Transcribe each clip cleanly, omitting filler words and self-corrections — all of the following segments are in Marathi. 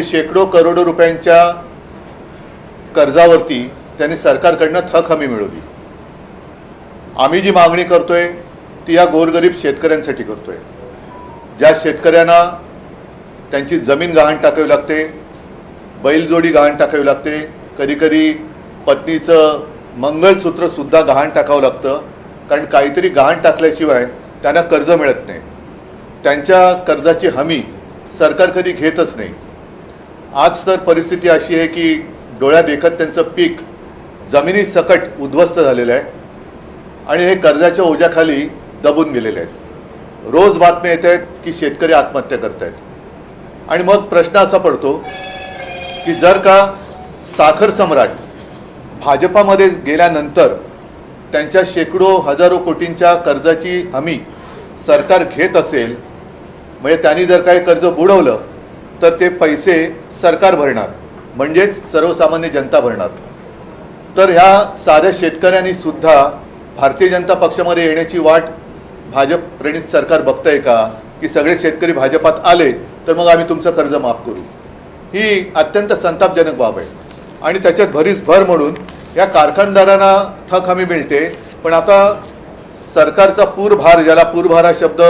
शेकडो करोडो रुपयांच्या कर्जावरती त्यांनी सरकारकडनं थक हमी मिळवली। आम्ही जी मागणी करतोय ती या गोरगरीब शेतकऱ्यांसाठी करतोय, ज्या शेतकऱ्यांना त्यांची जमीन गहाण टाकावी लागते, बैलजोडी गहाण टाकावी लागते, कधी कधी पत्नीचं मंगळसूत्र सुद्धा गहाण टाकावं लागतं, कारण काहीतरी गहाण टाकल्याशिवाय त्यांना कर्ज मिळत नाही। त्यांच्या कर्जाची हमी सरकार कधी घेतच नाही। आज तर परिस्थिती अशी आहे की डोळ्यात देखत त्यांचं पीक जमिनी सकट उद्ध्वस्त झालेलं आहे आणि हे कर्जाच्या ओझ्याखाली दबून गेलेले आहेत। रोज बातम्या येत आहेत की शेतकरी आत्महत्या करत आहेत। आणि मग प्रश्न असा पडतो की जर का साखर सम्राट भाजपामध्ये गेल्यानंतर त्यांच्या शेकडो हजारो कोटींच्या कर्जाची हमी सरकार घेत असेल, म्हणजे त्यांनी जर काही कर्ज बुडवलं तर ते पैसे सरकार भरणार, म्हणजेच सर्वसामान्य जनता भरणार। तर ह्या साध्या शेतकऱ्यांनी सुद्धा भारतीय जनता पक्षामध्ये येण्याची वाट भाजप प्रणित सरकार बघतंय का, की सगळे शेतकरी भाजपात आले तर मग आम्ही तुमचं कर्ज माफ करू? ही अत्यंत संतापजनक बाब आहे। आणि त्याच्यात भरीस भर म्हणून या कारखानदारांना थक हमी मिळते, पण आता सरकारचा पूरभार, ज्याला पूरभार हा शब्द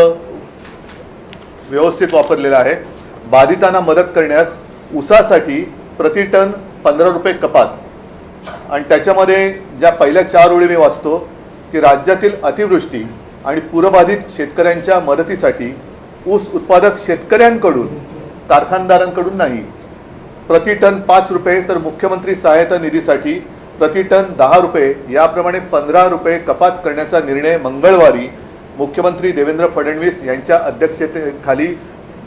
व्यवस्थित वापरलेला आहे, बाधितांना मदत करण्यास ऊसासाठी प्रति टन 15 रुपये कपात, आणि त्याच्यामध्ये ज्या पहिल्या 4 ओळी मी वाचतो की राज्यातील अतिवृष्टी आणि पूरबाधित शेतकऱ्यांच्या मदतीसाठी ऊस उत्पादक शेतकऱ्यांकडून, कारखानदारांकडून नाही, प्रति टन 5 रुपये, तर मुख्यमंत्री सहायता निधीसाठी प्रति टन 10 रुपये, याप्रमाणे 15 रुपये कपात करण्याचा निर्णय मंगळवारी मुख्यमंत्री देवेंद्र फडणवीस यांच्या अध्यक्षतेखाली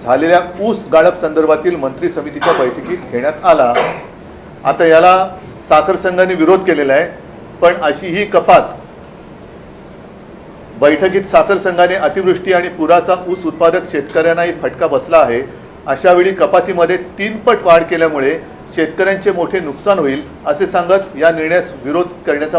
झालेल्या ऊस गाळप संदर्भातील मंत्री समितीच्या बैठकीत घेण्यात आला। आता याला साखर संघाने विरोध केलेला आहे, पण अशी ही कपात बैठकीत साखर संघाने अतिवृष्टी आणि पुराचा ऊस उत्पादक शेतकऱ्यांनाही फटका बसला आहे, अशा वेळी कपातीमध्ये 3 पट वाढ केल्यामुळे शेतकऱ्यांचे मोठे नुकसान होईल असे सांगत या निर्णयास विरोध करण्याचा